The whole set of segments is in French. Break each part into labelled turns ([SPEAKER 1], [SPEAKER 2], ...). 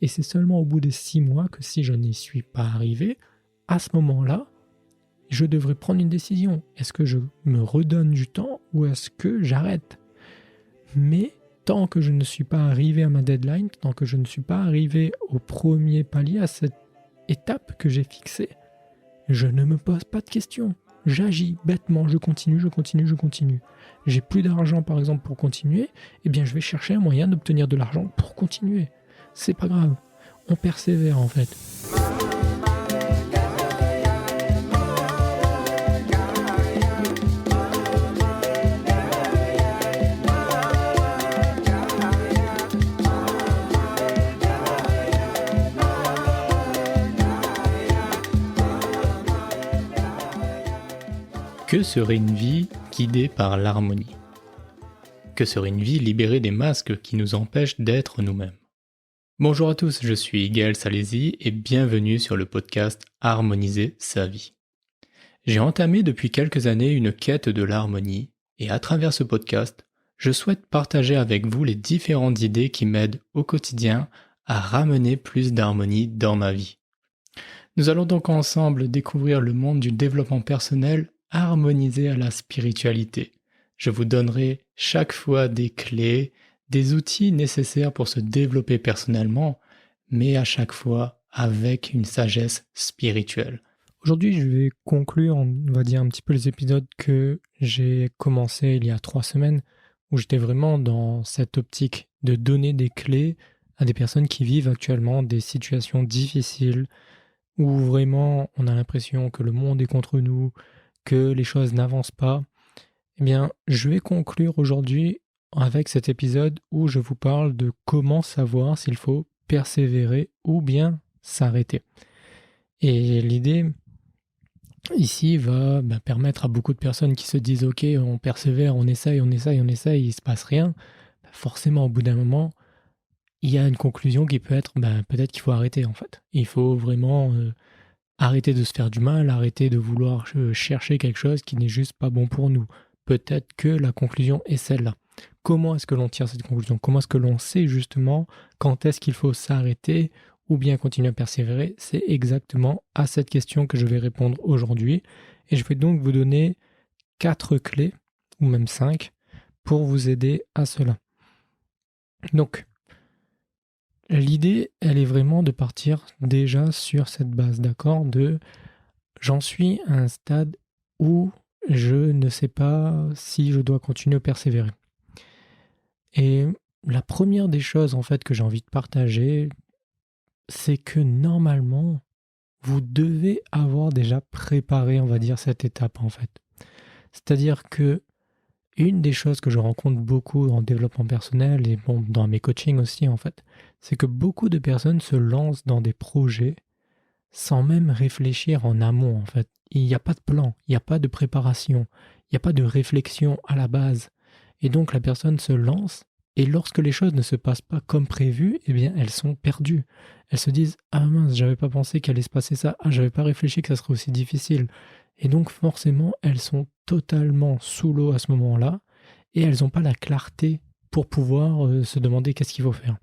[SPEAKER 1] Et c'est seulement au bout de 6 mois que si je n'y suis pas arrivé, à ce moment-là, je devrais prendre une décision. Est-ce que je me redonne du temps ou est-ce que j'arrête ? Mais tant que je ne suis pas arrivé à ma deadline, tant que je ne suis pas arrivé au premier palier, à cette étape que j'ai fixée, je ne me pose pas de questions. J'agis bêtement, je continue. J'ai plus d'argent par exemple pour continuer, eh bien je vais chercher un moyen d'obtenir de l'argent pour continuer. C'est pas grave, on persévère en fait.
[SPEAKER 2] Que serait une vie guidée par l'harmonie ? Que serait une vie libérée des masques qui nous empêchent d'être nous-mêmes ? Bonjour à tous, je suis Gaël Salési et bienvenue sur le podcast Harmoniser sa vie. J'ai entamé depuis quelques années une quête de l'harmonie et à travers ce podcast, je souhaite partager avec vous les différentes idées qui m'aident au quotidien à ramener plus d'harmonie dans ma vie. Nous allons donc ensemble découvrir le monde du développement personnel harmonisé à la spiritualité. Je vous donnerai chaque fois des clés, des outils nécessaires pour se développer personnellement, mais à chaque fois avec une sagesse spirituelle.
[SPEAKER 1] Aujourd'hui, je vais conclure, on va dire un petit peu les épisodes que j'ai commencé il y a 3 semaines, où j'étais vraiment dans cette optique de donner des clés à des personnes qui vivent actuellement des situations difficiles, où vraiment on a l'impression que le monde est contre nous, que les choses n'avancent pas. Eh bien, je vais conclure aujourd'hui avec cet épisode où je vous parle de comment savoir s'il faut persévérer ou bien s'arrêter. Et l'idée ici va permettre à beaucoup de personnes qui se disent « Ok, on persévère, on essaye, il ne se passe rien ». Forcément, au bout d'un moment, il y a une conclusion qui peut être peut-être qu'il faut arrêter en fait. Il faut vraiment arrêter de se faire du mal, arrêter de vouloir chercher quelque chose qui n'est juste pas bon pour nous. Peut-être que la conclusion est celle-là. Comment est-ce que l'on tire cette conclusion ? Comment est-ce que l'on sait justement quand est-ce qu'il faut s'arrêter ou bien continuer à persévérer ? C'est exactement à cette question que je vais répondre aujourd'hui. Et je vais donc vous donner 4 clés, ou même 5, pour vous aider à cela. Donc, l'idée, elle est vraiment de partir déjà sur cette base, d'accord ? J'en suis à un stade où je ne sais pas si je dois continuer à persévérer. Et la première des choses en fait que j'ai envie de partager, c'est que normalement, vous devez avoir déjà préparé, on va dire, cette étape en fait. C'est-à-dire que une des choses que je rencontre beaucoup en développement personnel et dans mes coachings aussi en fait, c'est que beaucoup de personnes se lancent dans des projets sans même réfléchir en amont en fait. Il n'y a pas de plan, il n'y a pas de préparation, il n'y a pas de réflexion à la base. Et donc la personne se lance et lorsque les choses ne se passent pas comme prévu, eh bien elles sont perdues. Elles se disent « Ah mince, j'avais pas pensé qu'il allait se passer ça, ah j'avais pas réfléchi que ça serait aussi difficile ». Et donc forcément, elles sont totalement sous l'eau à ce moment-là et elles n'ont pas la clarté pour pouvoir se demander qu'est-ce qu'il faut faire.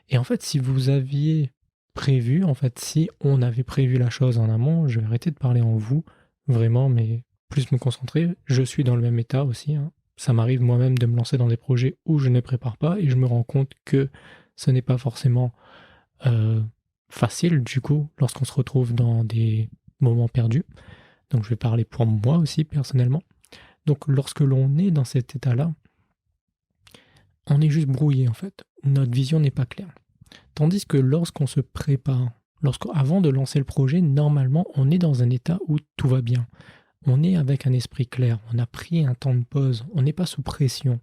[SPEAKER 1] Et en fait, si vous aviez prévu, en fait, si on avait prévu la chose en amont, je vais arrêter de parler en vous, vraiment, mais plus me concentrer. Je suis dans le même état aussi. Ça m'arrive moi-même de me lancer dans des projets où je ne prépare pas et je me rends compte que ce n'est pas forcément facile, du coup, lorsqu'on se retrouve dans des moments perdus. Donc je vais parler pour moi aussi personnellement. Donc lorsque l'on est dans cet état-là, on est juste brouillé en fait. Notre vision n'est pas claire. Tandis que lorsqu'on se prépare, avant de lancer le projet, normalement on est dans un état où tout va bien. On est avec un esprit clair, on a pris un temps de pause, on n'est pas sous pression.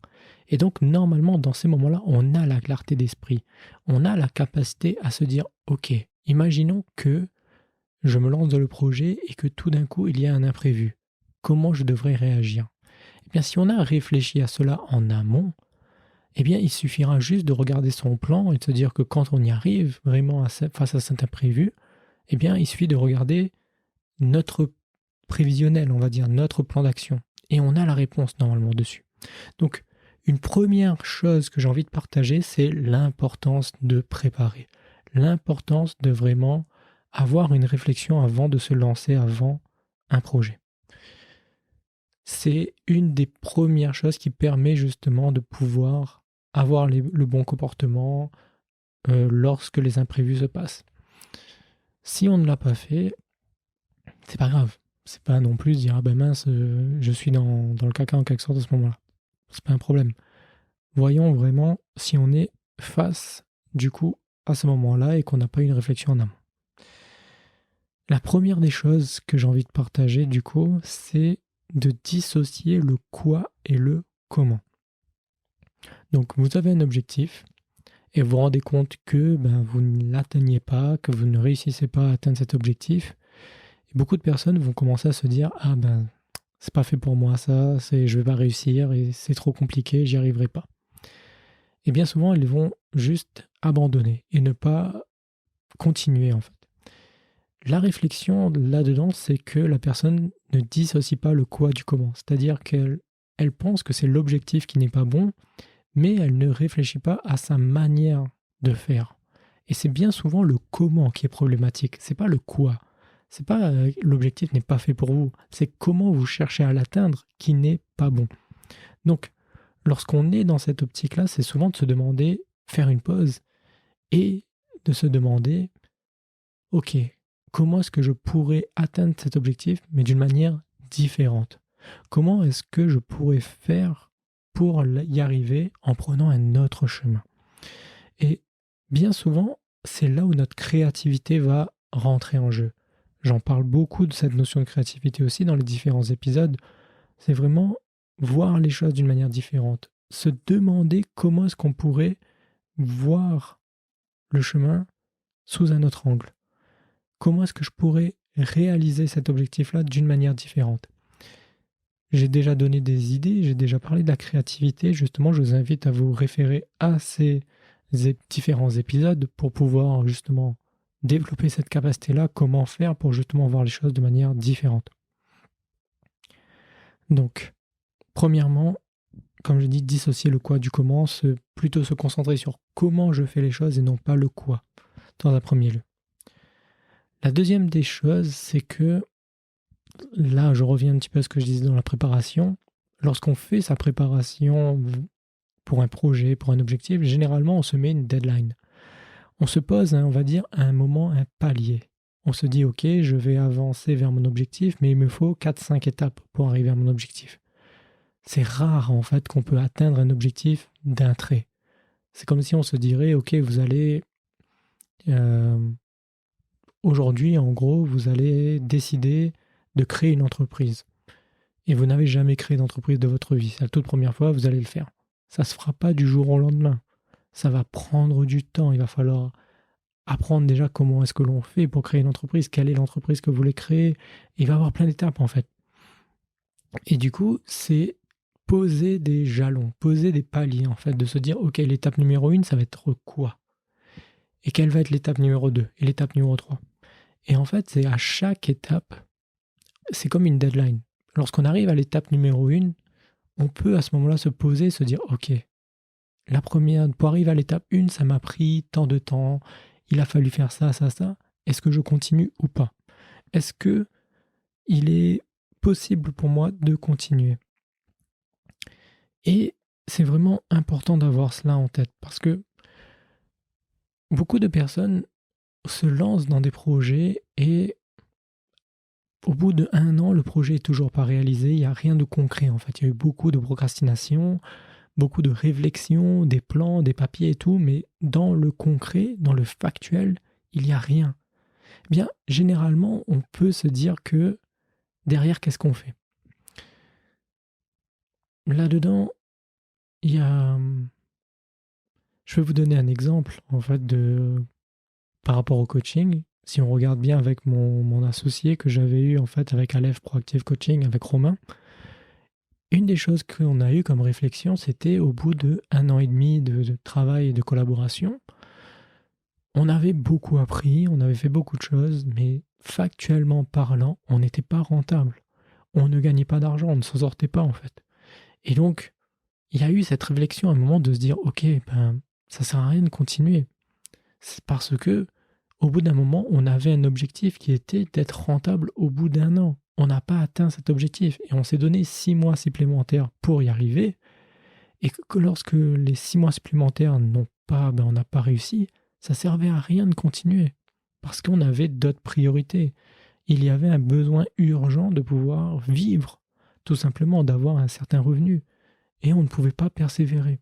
[SPEAKER 1] Et donc normalement dans ces moments-là, on a la clarté d'esprit. On a la capacité à se dire « Ok, imaginons que je me lance dans le projet et que tout d'un coup, il y a un imprévu. Comment je devrais réagir ?» Eh bien, si on a réfléchi à cela en amont, eh bien, il suffira juste de regarder son plan et de se dire que quand on y arrive vraiment face à cet imprévu, eh bien, il suffit de regarder notre prévisionnel, on va dire, notre plan d'action. Et on a la réponse normalement dessus. Donc, une première chose que j'ai envie de partager, c'est l'importance de préparer. l'importance de vraiment avoir une réflexion avant de se lancer avant un projet. C'est une des premières choses qui permet justement de pouvoir avoir le bon comportement lorsque les imprévus se passent. Si on ne l'a pas fait, c'est pas grave. C'est pas non plus dire ah ben mince, je suis dans le caca en quelque sorte à ce moment-là. C'est pas un problème. Voyons vraiment si on est face du coup à ce moment-là et qu'on n'a pas une réflexion en amont. La première des choses que j'ai envie de partager du coup, c'est de dissocier le quoi et le comment. Donc vous avez un objectif et vous vous rendez compte que vous ne l'atteignez pas, que vous ne réussissez pas à atteindre cet objectif. Et beaucoup de personnes vont commencer à se dire ah c'est pas fait pour moi ça, je vais pas réussir et c'est trop compliqué, j'y arriverai pas. Et bien souvent ils vont juste abandonner et ne pas continuer en fait. La réflexion là-dedans, c'est que la personne ne dissocie pas le quoi du comment. C'est-à-dire qu'elle pense que c'est l'objectif qui n'est pas bon, mais elle ne réfléchit pas à sa manière de faire. Et c'est bien souvent le comment qui est problématique, c'est pas le quoi. C'est pas l'objectif n'est pas fait pour vous, c'est comment vous cherchez à l'atteindre qui n'est pas bon. Donc, lorsqu'on est dans cette optique-là, c'est souvent de se demander, faire une pause et de se demander, ok, comment est-ce que je pourrais atteindre cet objectif, mais d'une manière différente? Comment est-ce que je pourrais faire pour y arriver en prenant un autre chemin? Et bien souvent, c'est là où notre créativité va rentrer en jeu. J'en parle beaucoup de cette notion de créativité aussi dans les différents épisodes. C'est vraiment voir les choses d'une manière différente. Se demander comment est-ce qu'on pourrait voir le chemin sous un autre angle. Comment est-ce que je pourrais réaliser cet objectif-là d'une manière différente? J'ai déjà donné des idées, j'ai déjà parlé de la créativité. Justement, je vous invite à vous référer à ces différents épisodes pour pouvoir justement développer cette capacité-là, comment faire pour justement voir les choses de manière différente. Donc, premièrement, comme je dis, dissocier le quoi du comment, plutôt se concentrer sur comment je fais les choses et non pas le quoi, dans un premier lieu. La deuxième des choses, c'est que, là je reviens un petit peu à ce que je disais dans la préparation, lorsqu'on fait sa préparation pour un projet, pour un objectif, généralement on se met une deadline. On se pose, on va dire, à un moment, un palier. On se dit, ok, je vais avancer vers mon objectif, mais il me faut 4-5 étapes pour arriver à mon objectif. C'est rare en fait qu'on peut atteindre un objectif d'un trait. C'est comme si on se dirait, ok, vous allez... aujourd'hui, en gros, vous allez décider de créer une entreprise. Et vous n'avez jamais créé d'entreprise de votre vie. C'est la toute première fois, vous allez le faire. Ça ne se fera pas du jour au lendemain. Ça va prendre du temps. Il va falloir apprendre déjà comment est-ce que l'on fait pour créer une entreprise, quelle est l'entreprise que vous voulez créer. Il va y avoir plein d'étapes en fait. Et du coup, c'est poser des jalons, poser des paliers en fait, de se dire, ok, l'étape numéro 1, ça va être quoi? Et quelle va être l'étape numéro 2 et l'étape numéro 3? Et en fait, c'est à chaque étape, c'est comme une deadline. Lorsqu'on arrive à l'étape numéro 1, on peut à ce moment-là se poser et se dire, ok, la première, pour arriver à l'étape 1, ça m'a pris tant de temps, il a fallu faire ça, ça, ça. Est-ce que je continue ou pas? Est-ce que il est possible pour moi de continuer? Et c'est vraiment important d'avoir cela en tête parce que beaucoup de personnes se lancent dans des projets et au bout d'1 an, le projet est toujours pas réalisé, il n'y a rien de concret en fait. Il y a eu beaucoup de procrastination, beaucoup de réflexion, des plans, des papiers et tout, mais dans le concret, dans le factuel, il n'y a rien. Eh bien, généralement, on peut se dire que derrière, qu'est-ce qu'on fait? Là-dedans, il y a... Je vais vous donner un exemple en fait par rapport au coaching. Si on regarde bien avec mon associé que j'avais eu en fait avec Aleph Proactive Coaching, avec Romain, une des choses qu'on a eu comme réflexion, c'était au bout d'1 an et demi de travail et de collaboration, on avait beaucoup appris, on avait fait beaucoup de choses, mais factuellement parlant, on n'était pas rentable. On ne gagnait pas d'argent, on ne s'en sortait pas en fait. Et donc, il y a eu cette réflexion à un moment de se dire, ok, ça sert à rien de continuer. C'est parce que au bout d'un moment, on avait un objectif qui était d'être rentable au bout d'un an. On n'a pas atteint cet objectif et on s'est donné 6 mois supplémentaires pour y arriver. Et que lorsque les 6 mois supplémentaires on n'a pas réussi, ça servait à rien de continuer. Parce qu'on avait d'autres priorités. Il y avait un besoin urgent de pouvoir vivre, tout simplement d'avoir un certain revenu. Et on ne pouvait pas persévérer.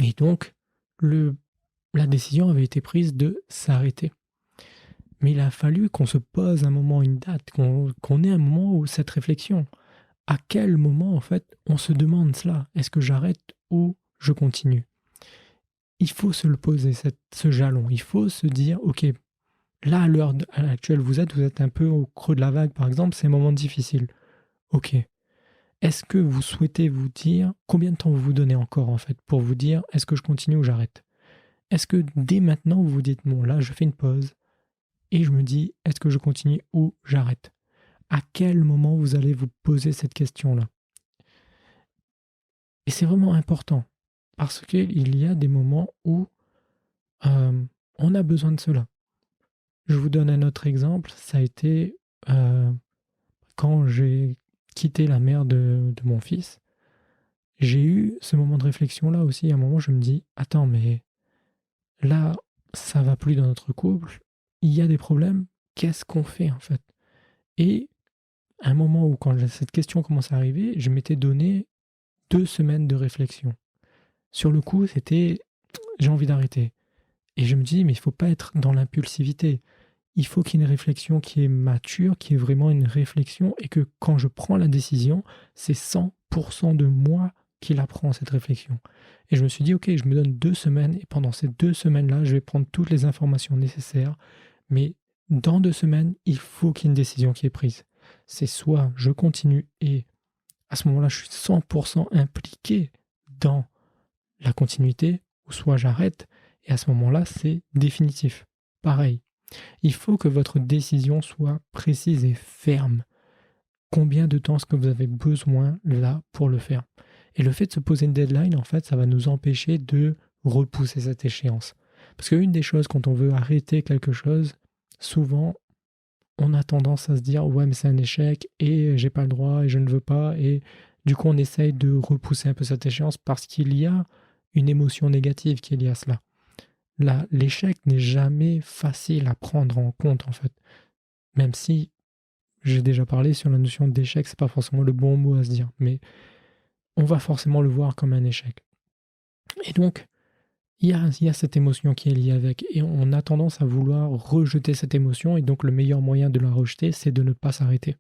[SPEAKER 1] Et donc, la décision avait été prise de s'arrêter. Mais il a fallu qu'on se pose un moment, une date, qu'on ait un moment où cette réflexion. À quel moment, en fait, on se demande cela? Est-ce que j'arrête ou je continue? Il faut se le poser, ce jalon. Il faut se dire, ok, là, à l'heure actuelle, vous êtes un peu au creux de la vague, par exemple, c'est un moment difficile. Ok. Est-ce que vous souhaitez vous dire, combien de temps vous vous donnez encore, en fait, pour vous dire, est-ce que je continue ou j'arrête? Est-ce que dès maintenant, vous vous dites, bon, là, je fais une pause, et je me dis, est-ce que je continue ou j'arrête? À quel moment vous allez vous poser cette question-là? Et c'est vraiment important, parce qu'il y a des moments où on a besoin de cela. Je vous donne un autre exemple, ça a été quand j'ai quitté la mère de mon fils, j'ai eu ce moment de réflexion-là aussi. À un moment, je me dis, attends, mais là, ça va plus dans notre couple, il y a des problèmes, qu'est-ce qu'on fait en fait? Et à un moment où, quand cette question commence à arriver, je m'étais donné 2 semaines de réflexion. Sur le coup, c'était j'ai envie d'arrêter. Et je me dis, mais il ne faut pas être dans l'impulsivité. Il faut qu'il y ait une réflexion qui est mature, qui est vraiment une réflexion, et que quand je prends la décision, c'est 100% de moi qui la prend, cette réflexion. Et je me suis dit, ok, je me donne 2 semaines, et pendant ces 2 semaines-là, je vais prendre toutes les informations nécessaires, mais dans 2 semaines, il faut qu'il y ait une décision qui est prise. C'est soit je continue, et à ce moment-là, je suis 100% impliqué dans la continuité, ou soit j'arrête, et à ce moment-là, c'est définitif. Pareil, il faut que votre décision soit précise et ferme. Combien de temps est-ce que vous avez besoin là pour le faire? Et le fait de se poser une deadline, en fait, ça va nous empêcher de repousser cette échéance. Parce qu'une des choses, quand on veut arrêter quelque chose, souvent, on a tendance à se dire, ouais, mais c'est un échec, et j'ai pas le droit, et je ne veux pas, et du coup, on essaye de repousser un peu cette échéance parce qu'il y a une émotion négative qui est liée à cela. Là, l'échec n'est jamais facile à prendre en compte, en fait. Même si j'ai déjà parlé sur la notion d'échec, c'est pas forcément le bon mot à se dire, mais on va forcément le voir comme un échec. Et donc, il y a cette émotion qui est liée avec, et on a tendance à vouloir rejeter cette émotion, et donc le meilleur moyen de la rejeter, c'est de ne pas s'arrêter.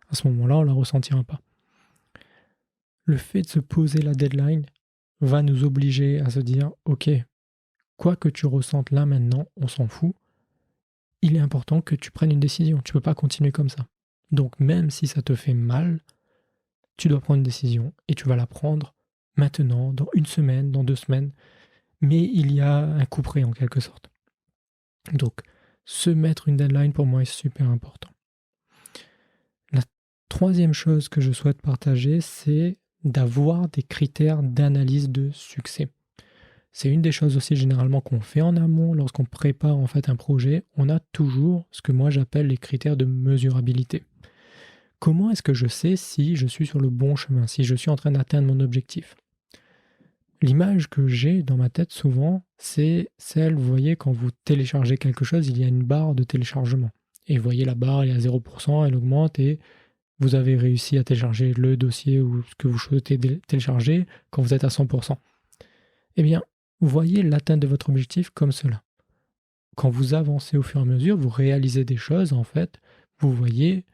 [SPEAKER 1] À ce moment-là, on ne la ressentira pas. Le fait de se poser la deadline va nous obliger à se dire, ok, quoi que tu ressentes là maintenant, on s'en fout, il est important que tu prennes une décision. Tu ne peux pas continuer comme ça. Donc même si ça te fait mal, tu dois prendre une décision, et tu vas la prendre maintenant, dans 1 semaine, dans 2 semaines, mais il y a un coup près en quelque sorte. Donc, se mettre une deadline pour moi est super important. La troisième chose que je souhaite partager, c'est d'avoir des critères d'analyse de succès. C'est une des choses aussi généralement qu'on fait en amont lorsqu'on prépare en fait un projet. On a toujours ce que moi j'appelle les critères de mesurabilité. Comment est-ce que je sais si je suis sur le bon chemin, si je suis en train d'atteindre mon objectif? L'image que j'ai dans ma tête souvent, c'est celle, vous voyez, quand vous téléchargez quelque chose, il y a une barre de téléchargement. Et vous voyez la barre, elle est à 0%, elle augmente, et vous avez réussi à télécharger le dossier ou ce que vous souhaitez télécharger quand vous êtes à 100%. Eh bien, vous voyez l'atteinte de votre objectif comme cela. Quand vous avancez au fur et à mesure, vous réalisez des choses, en fait, vous voyez,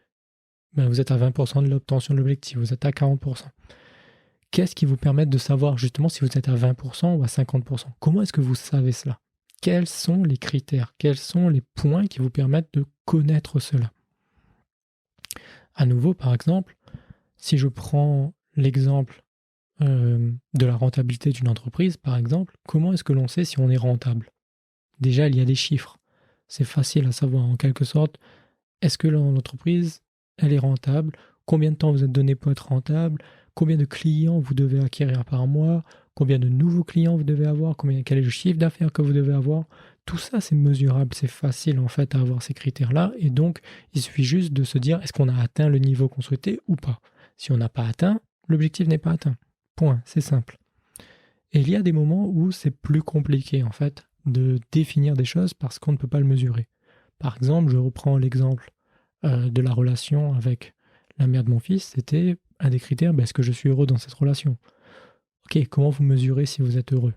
[SPEAKER 1] vous êtes à 20% de l'obtention de l'objectif, vous êtes à 40%. Qu'est-ce qui vous permet de savoir justement si vous êtes à 20% ou à 50%? Comment est-ce que vous savez cela? Quels sont les critères? Quels sont les points qui vous permettent de connaître cela? À nouveau, par exemple, si je prends l'exemple de la rentabilité d'une entreprise, par exemple, comment est-ce que l'on sait si on est rentable? Déjà, il y a des chiffres. C'est facile à savoir en quelque sorte. Est-ce que l'entreprise, elle est rentable? Combien de temps vous êtes donné pour être rentable? Combien de clients vous devez acquérir par mois? combien de nouveaux clients vous devez avoir, quel est le chiffre d'affaires que vous devez avoir. Tout ça, c'est mesurable, c'est facile en fait à avoir ces critères-là. Et donc, il suffit juste de se dire, est-ce qu'on a atteint le niveau qu'on souhaitait ou pas? Si on n'a pas atteint, l'objectif n'est pas atteint. Point, c'est simple. Et il y a des moments où c'est plus compliqué en fait de définir des choses parce qu'on ne peut pas le mesurer. Par exemple, je reprends l'exemple de la relation avec la mère de mon fils, c'était un des critères, est-ce que je suis heureux dans cette relation? Ok, comment vous mesurez si vous êtes heureux?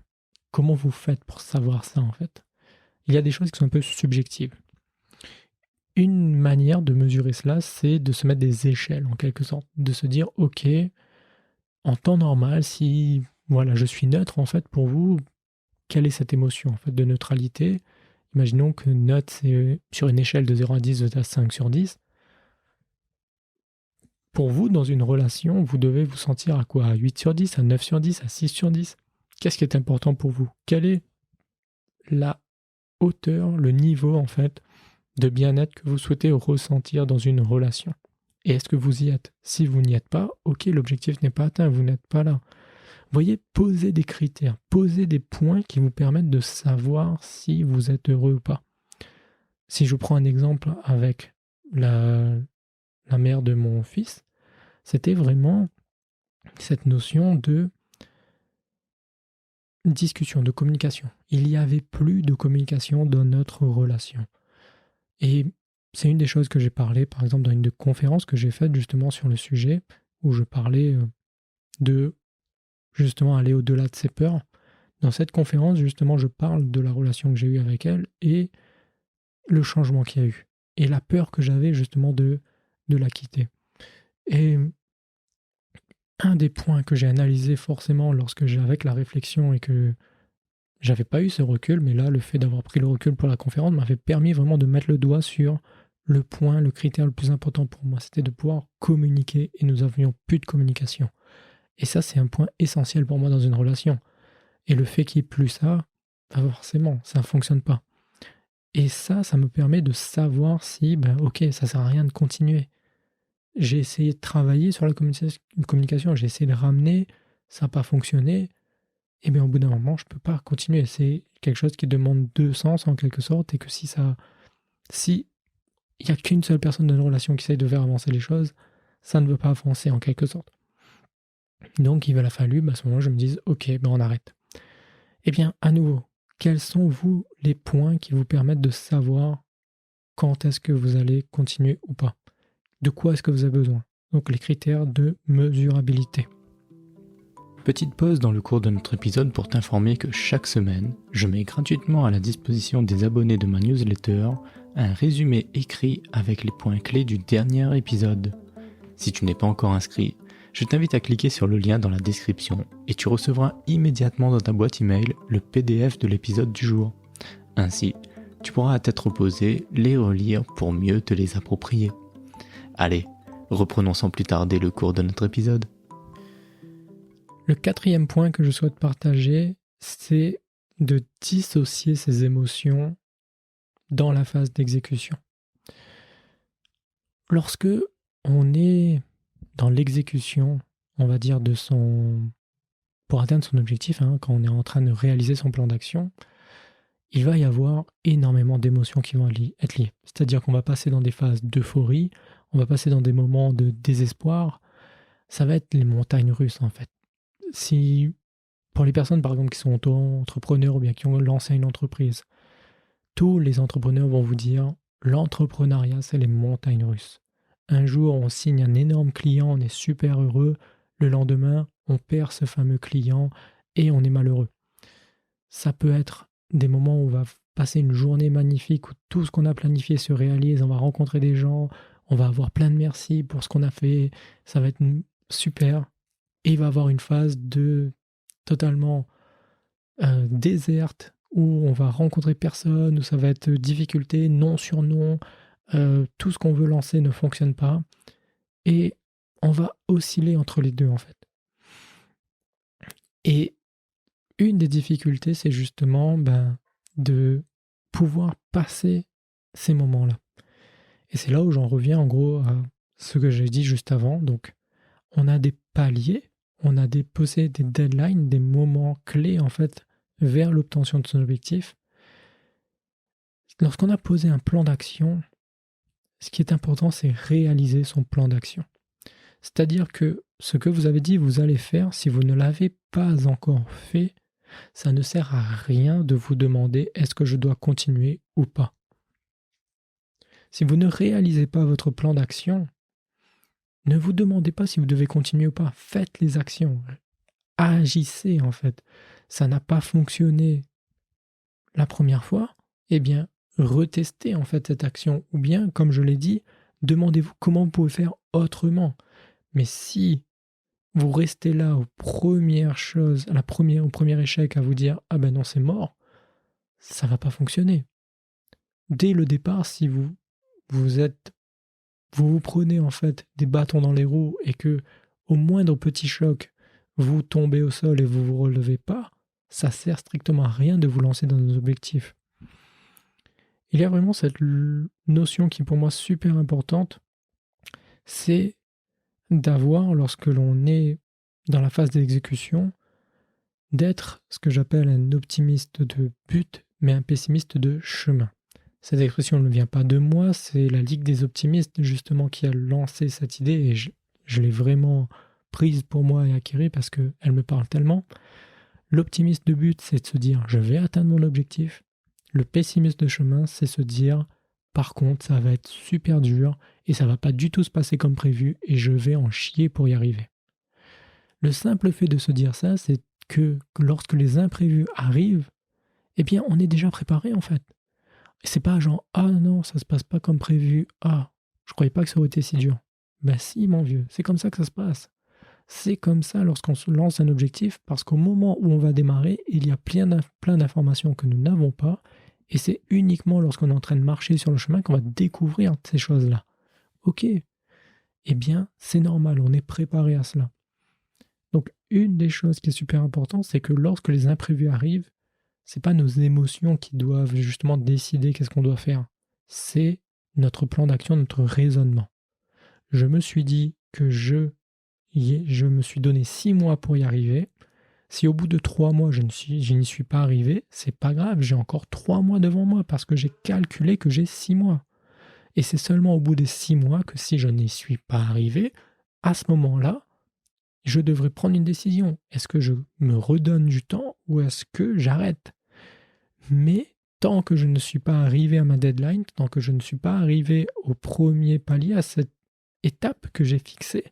[SPEAKER 1] Comment vous faites pour savoir ça en fait? Il y a des choses qui sont un peu subjectives. Une manière de mesurer cela, c'est de se mettre des échelles en quelque sorte, de se dire ok, en temps normal, si voilà, je suis neutre en fait pour vous, quelle est cette émotion en fait de neutralité? Imaginons que neutre, c'est sur une échelle de 0 à 10, vous êtes à 5 sur 10. Pour vous, dans une relation, vous devez vous sentir à quoi? À 8 sur 10, à 9 sur 10, à 6 sur 10? Qu'est-ce qui est important pour vous? Quelle est la hauteur, le niveau en fait de bien-être que vous souhaitez ressentir dans une relation? Et est-ce que vous y êtes? Si vous n'y êtes pas, ok, l'objectif n'est pas atteint, vous n'êtes pas là. Vous voyez, posez des critères, posez des points qui vous permettent de savoir si vous êtes heureux ou pas. Si je prends un exemple avec la mère de mon fils, c'était vraiment cette notion de discussion, de communication. Il n'y avait plus de communication dans notre relation. Et c'est une des choses que j'ai parlé, par exemple, dans une conférence que j'ai faite justement sur le sujet, où je parlais de justement aller au-delà de ses peurs. Dans cette conférence, justement, je parle de la relation que j'ai eue avec elle et le changement qu'il y a eu. Et la peur que j'avais justement de la quitter. Et un des points que j'ai analysé forcément lorsque j'ai avec la réflexion et que j'avais pas eu ce recul, mais là, le fait d'avoir pris le recul pour la conférence m'avait permis vraiment de mettre le doigt sur le point, le critère le plus important pour moi, c'était de pouvoir communiquer et nous avions plus de communication. Et ça, c'est un point essentiel pour moi dans une relation. Et le fait qu'il n'y ait plus ça, forcément, ça ne fonctionne pas. Et ça me permet de savoir si, ok, ça sert à rien de continuer. J'ai essayé de travailler sur la communication, j'ai essayé de ramener, ça n'a pas fonctionné. Et bien au bout d'un moment, je ne peux pas continuer. C'est quelque chose qui demande deux sens en quelque sorte, et que si il n'y a qu'une seule personne dans une relation qui essaye de faire avancer les choses, ça ne veut pas avancer en quelque sorte. Donc il a fallu, à ce moment-là, je me dise, ok, on arrête. Eh bien, à nouveau, quels sont, vous, les points qui vous permettent de savoir quand est-ce que vous allez continuer ou pas? De quoi est-ce que vous avez besoin? Donc les critères de mesurabilité.
[SPEAKER 2] Petite pause dans le cours de notre épisode pour t'informer que chaque semaine, je mets gratuitement à la disposition des abonnés de ma newsletter un résumé écrit avec les points clés du dernier épisode. Si tu n'es pas encore inscrit, je t'invite à cliquer sur le lien dans la description et tu recevras immédiatement dans ta boîte email le PDF de l'épisode du jour. Ainsi, tu pourras à tête reposée les relire pour mieux te les approprier. Allez, reprenons sans plus tarder le cours de notre épisode.
[SPEAKER 1] Le quatrième point que je souhaite partager, c'est de dissocier ses émotions dans la phase d'exécution. Lorsque on est dans l'exécution, on va dire, pour atteindre son objectif, quand on est en train de réaliser son plan d'action, il va y avoir énormément d'émotions qui vont être liées. C'est-à-dire qu'on va passer dans des phases d'euphorie, on va passer dans des moments de désespoir. Ça va être les montagnes russes, en fait. Si, pour les personnes, par exemple, qui sont auto-entrepreneurs ou bien qui ont lancé une entreprise, tous les entrepreneurs vont vous dire l'entrepreneuriat, c'est les montagnes russes. Un jour, on signe un énorme client, on est super heureux. Le lendemain, on perd ce fameux client et on est malheureux. Ça peut être des moments où on va passer une journée magnifique où tout ce qu'on a planifié se réalise, on va rencontrer des gens, on va avoir plein de merci pour ce qu'on a fait, ça va être super. Et il va y avoir une phase de totalement déserte où on va rencontrer personne, où ça va être difficulté, non sur non, tout ce qu'on veut lancer ne fonctionne pas. Et on va osciller entre les deux en fait. Et une des difficultés, c'est justement de pouvoir passer ces moments-là. Et c'est là où j'en reviens en gros à ce que j'ai dit juste avant. Donc, on a des paliers, on a posé des deadlines, des moments clés en fait vers l'obtention de son objectif. Lorsqu'on a posé un plan d'action, ce qui est important, c'est réaliser son plan d'action. C'est-à-dire que ce que vous avez dit vous allez faire, si vous ne l'avez pas encore fait, ça ne sert à rien de vous demander est-ce que je dois continuer ou pas. Si vous ne réalisez pas votre plan d'action, ne vous demandez pas si vous devez continuer ou pas. Faites les actions. Agissez en fait. Ça n'a pas fonctionné la première fois, eh bien, retestez en fait cette action. Ou bien, comme je l'ai dit, demandez-vous comment vous pouvez faire autrement. Mais si vous restez là aux premières choses, au premier échec à vous dire ah ben non c'est mort, ça va pas fonctionner. Dès le départ, si vous vous prenez en fait des bâtons dans les roues et que au moindre petit choc, vous tombez au sol et vous vous relevez pas, ça sert strictement à rien de vous lancer dans nos objectifs. Il y a vraiment cette notion qui est pour moi super importante, c'est d'avoir, lorsque l'on est dans la phase d'exécution, d'être ce que j'appelle un optimiste de but, mais un pessimiste de chemin. Cette expression ne vient pas de moi, c'est la Ligue des optimistes justement qui a lancé cette idée et je l'ai vraiment prise pour moi et acquérie parce qu'elle me parle tellement. L'optimiste de but, c'est de se dire je vais atteindre mon objectif. Le pessimiste de chemin, c'est se dire par contre ça va être super dur et ça va pas du tout se passer comme prévu et je vais en chier pour y arriver. Le simple fait de se dire ça, c'est que lorsque les imprévus arrivent, eh bien on est déjà préparé en fait. C'est pas genre ah non, ça se passe pas comme prévu. Ah, je croyais pas que ça aurait été si dur. Ben si mon vieux, c'est comme ça que ça se passe. C'est comme ça lorsqu'on se lance un objectif parce qu'au moment où on va démarrer, il y a plein d'informations que nous n'avons pas et c'est uniquement lorsqu'on est en train de marcher sur le chemin qu'on va découvrir ces choses-là. Ok, eh bien c'est normal, on est préparé à cela. Donc une des choses qui est super importante, c'est que lorsque les imprévus arrivent, c'est pas nos émotions qui doivent justement décider qu'est-ce qu'on doit faire. C'est notre plan d'action, notre raisonnement. Je me suis dit que je me suis donné 6 mois pour y arriver. Si au bout de 3 mois je n'y suis pas arrivé, c'est pas grave, j'ai encore 3 mois devant moi parce que j'ai calculé que j'ai 6 mois. Et c'est seulement au bout des 6 mois que si je n'y suis pas arrivé, à ce moment-là, je devrais prendre une décision. Est-ce que je me redonne du temps ou est-ce que j'arrête ? Mais tant que je ne suis pas arrivé à ma deadline, tant que je ne suis pas arrivé au premier palier, à cette étape que j'ai fixée,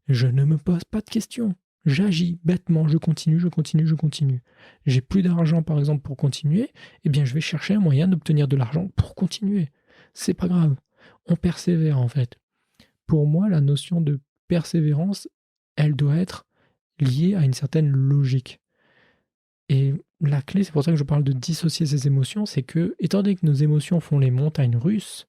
[SPEAKER 1] je ne me pose pas de questions. J'agis bêtement, je continue. J'ai plus d'argent par exemple pour continuer, eh bien je vais chercher un moyen d'obtenir de l'argent pour continuer. C'est pas grave, on persévère en fait. Pour moi, la notion de persévérance, elle doit être liée à une certaine logique. Et la clé, c'est pour ça que je parle de dissocier ces émotions, c'est que, étant donné que nos émotions font les montagnes russes,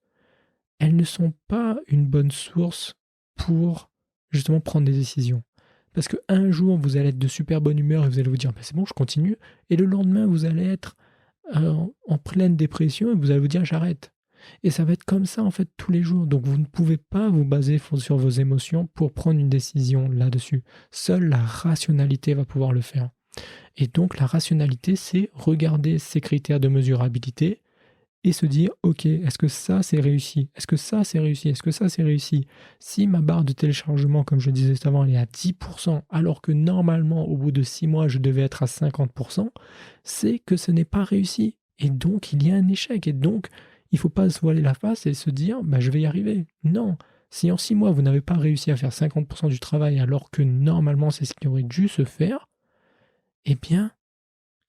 [SPEAKER 1] elles ne sont pas une bonne source pour justement prendre des décisions. Parce qu'un jour, vous allez être de super bonne humeur et vous allez vous dire bah, c'est bon, je continue. Et le lendemain, vous allez être en pleine dépression et vous allez vous dire j'arrête. Et ça va être comme ça en fait tous les jours. Donc vous ne pouvez pas vous baser sur vos émotions pour prendre une décision là-dessus. Seule la rationalité va pouvoir le faire. Et donc la rationalité, c'est regarder ces critères de mesurabilité et se dire, ok, est-ce que ça c'est réussi ? Est-ce que ça c'est réussi ? Est-ce que ça c'est réussi ? Si ma barre de téléchargement, comme je disais juste avant, elle est à 10%, alors que normalement au bout de 6 mois je devais être à 50%, c'est que ce n'est pas réussi. Et donc il y a un échec. Et donc il ne faut pas se voiler la face et se dire, bah, je vais y arriver. Non. Si en 6 mois vous n'avez pas réussi à faire 50% du travail alors que normalement c'est ce qui aurait dû se faire, eh bien,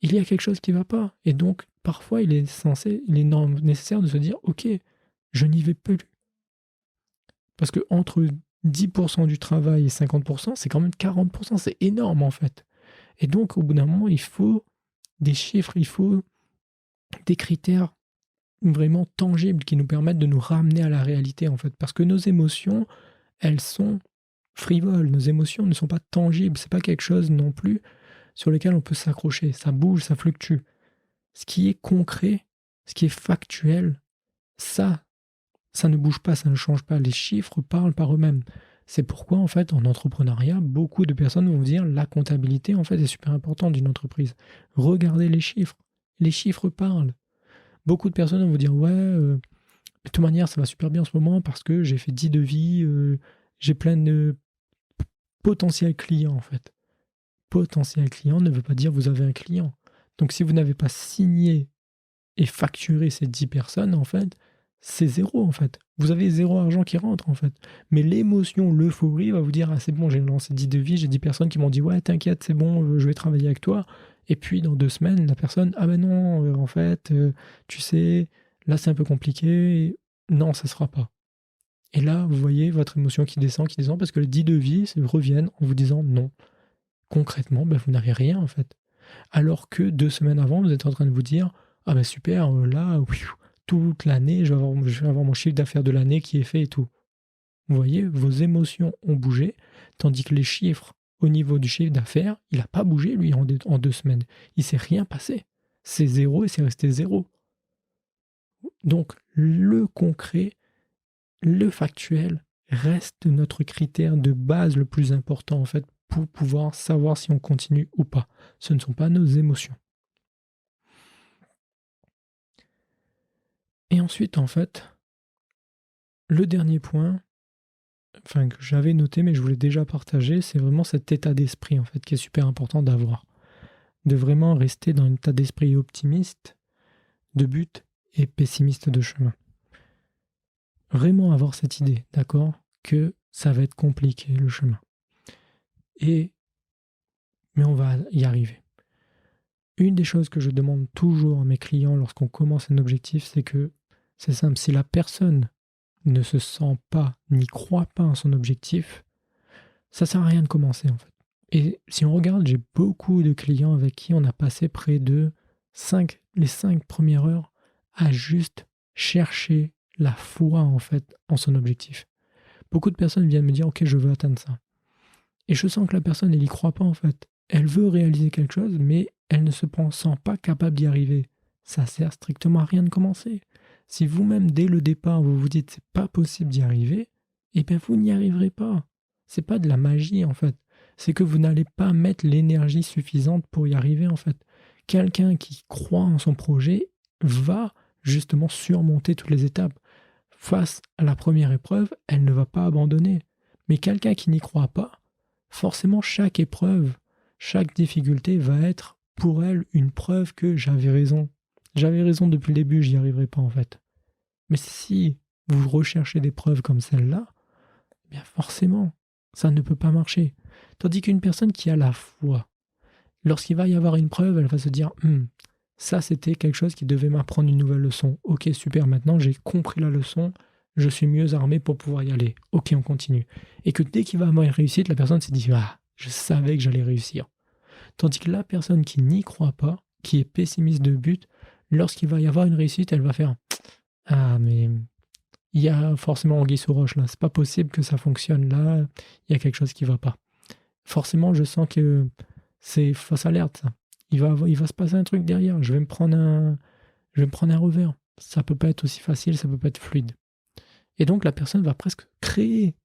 [SPEAKER 1] il y a quelque chose qui ne va pas. Et donc, parfois, il est nécessaire de se dire, ok, je n'y vais plus. Parce que entre 10% du travail et 50%, c'est quand même 40%, c'est énorme en fait. Et donc, au bout d'un moment, il faut des chiffres, il faut des critères vraiment tangibles qui nous permettent de nous ramener à la réalité en fait. Parce que nos émotions, elles sont frivoles, nos émotions ne sont pas tangibles, c'est pas quelque chose non plus sur lequel on peut s'accrocher. Ça bouge, ça fluctue. Ce qui est concret, ce qui est factuel, ça ne bouge pas, ça ne change pas. Les chiffres parlent par eux-mêmes. C'est pourquoi, en fait, en entrepreneuriat, beaucoup de personnes vont vous dire la comptabilité, en fait, est super importante d'une entreprise. Regardez les chiffres. Les chiffres parlent. Beaucoup de personnes vont vous dire ouais, de toute manière, ça va super bien en ce moment parce que j'ai fait 10 devis, j'ai plein de potentiels clients, en fait. Potentiel client ne veut pas dire vous avez un client. Donc, si vous n'avez pas signé et facturé ces 10 personnes, en fait, c'est zéro, en fait. Vous avez zéro argent qui rentre, en fait. Mais l'émotion, l'euphorie va vous dire ah, c'est bon, j'ai lancé 10 devis, j'ai 10 personnes qui m'ont dit ouais, t'inquiète, c'est bon, je vais travailler avec toi. Et puis, dans 2 semaines, la personne ah ben non, en fait, tu sais, là, c'est un peu compliqué. Non, ça ne sera pas. Et là, vous voyez votre émotion qui descend, parce que les 10 devis reviennent en vous disant non. Concrètement, ben, vous n'avez rien, en fait. Alors que 2 semaines avant, vous êtes en train de vous dire ah ben super, là, toute l'année, je vais avoir mon chiffre d'affaires de l'année qui est fait et tout. Vous voyez, vos émotions ont bougé, tandis que les chiffres au niveau du chiffre d'affaires, il n'a pas bougé lui en 2 semaines. Il ne s'est rien passé. C'est zéro et c'est resté zéro. Donc le concret, le factuel reste notre critère de base le plus important en fait pour pouvoir savoir si on continue ou pas. Ce ne sont pas nos émotions. Et ensuite, en fait, le dernier point, enfin que j'avais noté mais je voulais déjà partager, c'est vraiment cet état d'esprit en fait qui est super important d'avoir. De vraiment rester dans un état d'esprit optimiste de but et pessimiste de chemin. Vraiment avoir cette idée, d'accord, que ça va être compliqué le chemin. Mais on va y arriver. Une des choses que je demande toujours à mes clients lorsqu'on commence un objectif, c'est que c'est simple, si la personne ne se sent pas, n'y croit pas en son objectif, ça sert à rien de commencer en fait. Et si on regarde, j'ai beaucoup de clients avec qui on a passé près de les 5 premières heures à juste chercher la foi en fait en son objectif. Beaucoup de personnes viennent me dire ok, je veux atteindre ça. Et je sens que la personne elle y croit pas en fait. Elle veut réaliser quelque chose mais elle ne se sent pas capable d'y arriver. Ça sert strictement à rien de commencer. Si vous-même dès le départ vous vous dites c'est pas possible d'y arriver, eh bien vous n'y arriverez pas. C'est pas de la magie en fait. C'est que vous n'allez pas mettre l'énergie suffisante pour y arriver en fait. Quelqu'un qui croit en son projet va justement surmonter toutes les étapes. Face à la première épreuve, elle ne va pas abandonner. Mais quelqu'un qui n'y croit pas, forcément chaque épreuve, chaque difficulté va être pour elle une preuve que j'avais raison. J'avais raison depuis le début, j'y arriverai pas en fait. Mais si vous recherchez des preuves comme celle-là, eh bien forcément, ça ne peut pas marcher. Tandis qu'une personne qui a la foi, lorsqu'il va y avoir une preuve, elle va se dire ça c'était quelque chose qui devait m'apprendre une nouvelle leçon. Ok, super, maintenant j'ai compris la leçon, je suis mieux armé pour pouvoir y aller. Ok, on continue. Et que dès qu'il va avoir une réussite, la personne se dit ah, je savais que j'allais réussir. Tandis que la personne qui n'y croit pas, qui est pessimiste de but, lorsqu'il va y avoir une réussite, elle va faire ah, mais il y a forcément anguille sous roche là, c'est pas possible que ça fonctionne là, il y a quelque chose qui va pas. Forcément, je sens que c'est fausse alerte ça. Il va se passer un truc derrière, je vais me prendre un revers. Ça peut pas être aussi facile, ça peut pas être fluide. Et donc la personne va presque créer,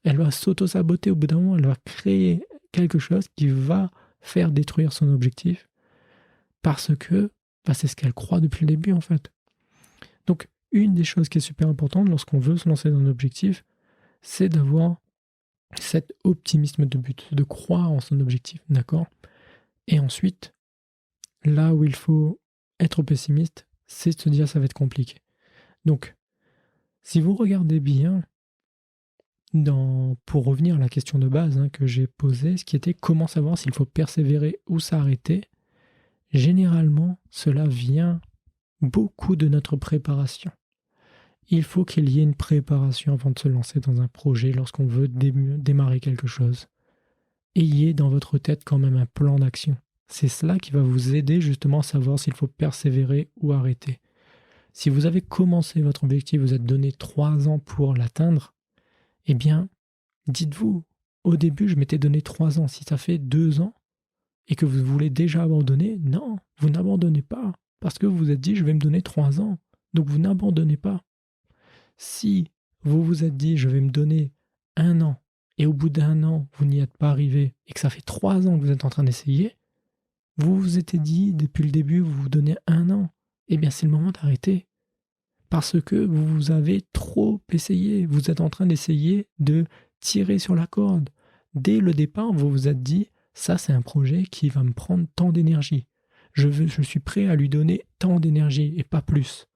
[SPEAKER 1] elle va s'auto-saboter au bout d'un moment, elle va créer quelque chose qui va faire détruire son objectif parce que c'est ce qu'elle croit depuis le début en fait. Donc une des choses qui est super importante lorsqu'on veut se lancer dans un objectif, c'est d'avoir cet optimisme de but, de croire en son objectif, d'accord? Et ensuite, là où il faut être pessimiste, c'est de se dire ça va être compliqué. Donc, si vous regardez bien, pour revenir à la question de base que j'ai posée, ce qui était comment savoir s'il faut persévérer ou s'arrêter, généralement, cela vient beaucoup de notre préparation. Il faut qu'il y ait une préparation avant de se lancer dans un projet lorsqu'on veut démarrer quelque chose. Ayez dans votre tête quand même un plan d'action. C'est cela qui va vous aider justement à savoir s'il faut persévérer ou arrêter. Si vous avez commencé votre objectif, vous êtes donné 3 ans pour l'atteindre, eh bien, dites-vous, au début je m'étais donné 3 ans. Si ça fait 2 ans et que vous voulez déjà abandonner, non, vous n'abandonnez pas. Parce que vous vous êtes dit je vais me donner 3 ans. Donc vous n'abandonnez pas. Si vous vous êtes dit je vais me donner 1 an et au bout d'un an, vous n'y êtes pas arrivé, et que ça fait 3 ans que vous êtes en train d'essayer, vous vous étiez dit, depuis le début, vous vous donnez 1 an. Eh bien, c'est le moment d'arrêter. Parce que vous avez trop essayé. Vous êtes en train d'essayer de tirer sur la corde. Dès le départ, vous vous êtes dit, ça c'est un projet qui va me prendre tant d'énergie. Je suis prêt à lui donner tant d'énergie et pas plus.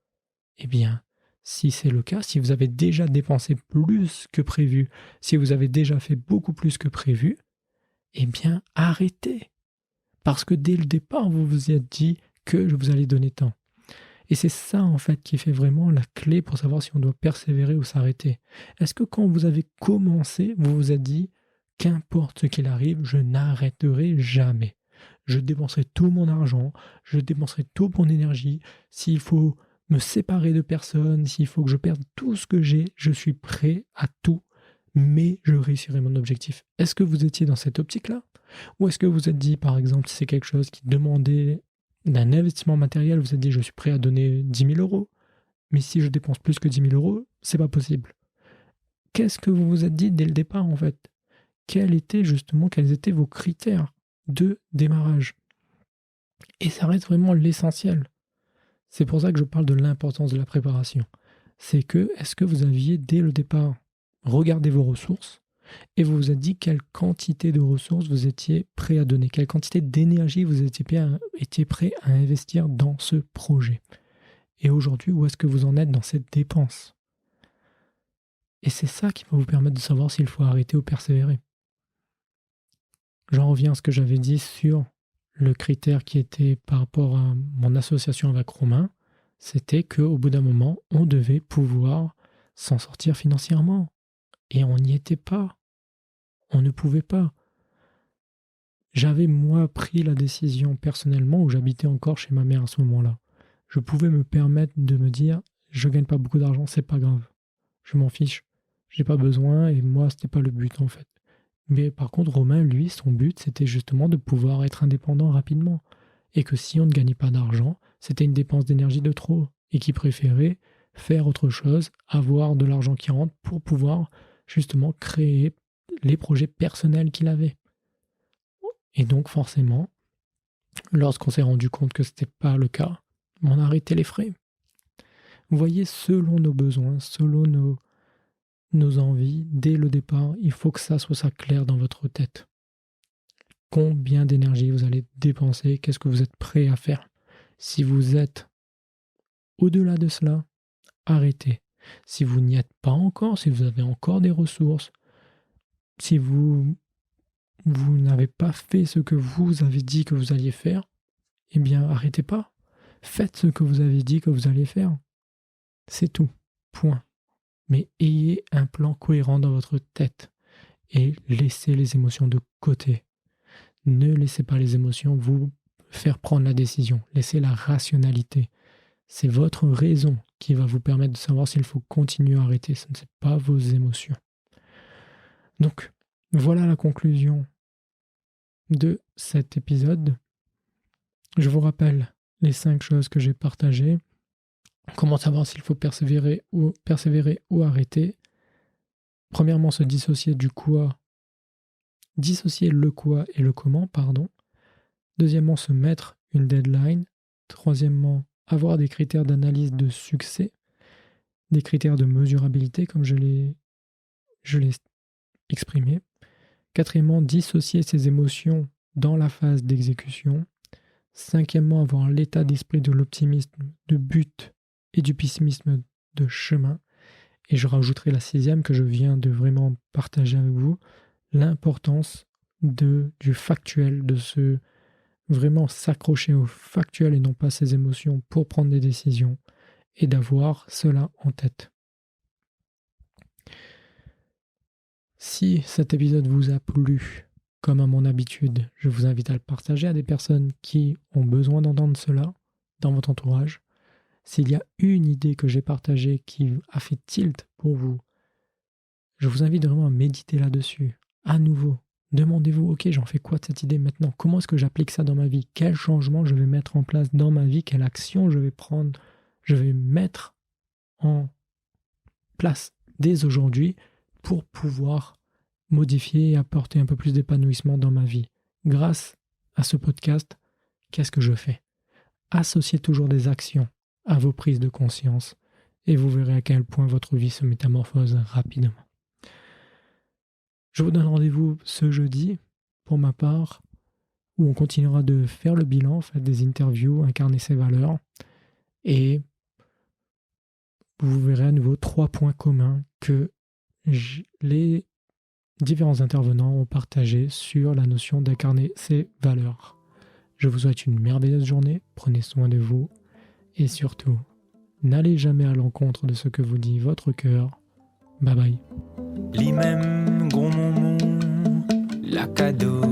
[SPEAKER 1] Eh bien, si c'est le cas, si vous avez déjà dépensé plus que prévu, si vous avez déjà fait beaucoup plus que prévu, eh bien, arrêtez. Parce que dès le départ, vous vous êtes dit que vous allez donner tant. Et c'est ça, en fait, qui fait vraiment la clé pour savoir si on doit persévérer ou s'arrêter. Est-ce que quand vous avez commencé, vous vous êtes dit, qu'importe ce qu'il arrive, je n'arrêterai jamais. Je dépenserai tout mon argent, je dépenserai toute mon énergie. S'il faut me séparer de personnes, s'il faut que je perde tout ce que j'ai, je suis prêt à tout, mais je réussirai mon objectif. Est-ce que vous étiez dans cette optique-là? Ou est-ce que vous êtes dit, par exemple, si c'est quelque chose qui demandait d'un investissement matériel, vous êtes dit, je suis prêt à donner 10 000 euros, mais si je dépense plus que 10 000 euros, c'est pas possible. Qu'est-ce que vous vous êtes dit dès le départ, en fait? Quels étaient vos critères de démarrage? Et ça reste vraiment l'essentiel. C'est pour ça que je parle de l'importance de la préparation. C'est que, est-ce que vous aviez dès le départ regardé vos ressources et vous vous êtes dit quelle quantité de ressources vous étiez prêt à donner, quelle quantité d'énergie vous étiez prêt à investir dans ce projet. Et aujourd'hui, où est-ce que vous en êtes dans cette dépense? Et c'est ça qui va vous permettre de savoir s'il faut arrêter ou persévérer. J'en reviens à ce que j'avais dit sur le critère qui était par rapport à mon association avec Romain, c'était qu'au bout d'un moment, on devait pouvoir s'en sortir financièrement. Et on n'y était pas. On ne pouvait pas. J'avais, moi, pris la décision personnellement où j'habitais encore chez ma mère à ce moment-là. Je pouvais me permettre de me dire, je gagne pas beaucoup d'argent, c'est pas grave. Je m'en fiche. J'ai pas besoin et moi, c'était pas le but en fait. Mais par contre, Romain, lui, son but, c'était justement de pouvoir être indépendant rapidement. Et que si on ne gagnait pas d'argent, c'était une dépense d'énergie de trop. Et qu'il préférait faire autre chose, avoir de l'argent qui rentre pour pouvoir justement créer les projets personnels qu'il avait. Et donc forcément, lorsqu'on s'est rendu compte que ce n'était pas le cas, on a arrêté les frais. Vous voyez, selon nos besoins, selon nos envies, dès le départ, il faut que ça soit clair dans votre tête. Combien d'énergie vous allez dépenser, qu'est-ce que vous êtes prêt à faire. Si vous êtes au-delà de cela, arrêtez. Si vous n'y êtes pas encore, si vous avez encore des ressources, si vous n'avez pas fait ce que vous avez dit que vous alliez faire, eh bien, arrêtez pas. Faites ce que vous avez dit que vous allez faire. C'est tout. Point. Mais ayez un plan cohérent dans votre tête et laissez les émotions de côté. Ne laissez pas les émotions vous faire prendre la décision. Laissez la rationalité. C'est votre raison qui va vous permettre de savoir s'il faut continuer à arrêter. Ce ne sont pas vos émotions. Donc, voilà la conclusion de cet épisode. Je vous rappelle les 5 choses que j'ai partagées. Comment savoir s'il faut persévérer ou arrêter. Premièrement, se dissocier du quoi. Dissocier le quoi et le comment, pardon. Deuxièmement, se mettre une deadline. Troisièmement, avoir des critères d'analyse de succès. Des critères de mesurabilité, comme je l'ai exprimé. Quatrièmement, dissocier ses émotions dans la phase d'exécution. Cinquièmement, avoir l'état d'esprit de l'optimisme de but et du pessimisme de chemin. Et je rajouterai la 6e que je viens de vraiment partager avec vous, l'importance du factuel, de se vraiment s'accrocher au factuel et non pas ses émotions pour prendre des décisions et d'avoir cela en tête. Si cet épisode vous a plu, comme à mon habitude, je vous invite à le partager à des personnes qui ont besoin d'entendre cela dans votre entourage. S'il y a une idée que j'ai partagée qui a fait tilt pour vous, je vous invite vraiment à méditer là-dessus. À nouveau, demandez-vous, ok, j'en fais quoi de cette idée maintenant? Comment est-ce que j'applique ça dans ma vie? Quel changement je vais mettre en place dans ma vie? Quelle action je vais prendre? Je vais mettre en place dès aujourd'hui pour pouvoir modifier et apporter un peu plus d'épanouissement dans ma vie. Grâce à ce podcast, qu'est-ce que je fais? Associez toujours des actions à vos prises de conscience et vous verrez à quel point votre vie se métamorphose rapidement. Je vous donne rendez-vous ce jeudi, pour ma part, où on continuera de faire le bilan, faire des interviews, incarner ses valeurs, et vous verrez à nouveau 3 points communs que les différents intervenants ont partagé sur la notion d'incarner ses valeurs. Je vous souhaite une merveilleuse journée, prenez soin de vous, et surtout, n'allez jamais à l'encontre de ce que vous dit votre cœur. Bye bye.
[SPEAKER 3] Li même gros moment, la cadeau.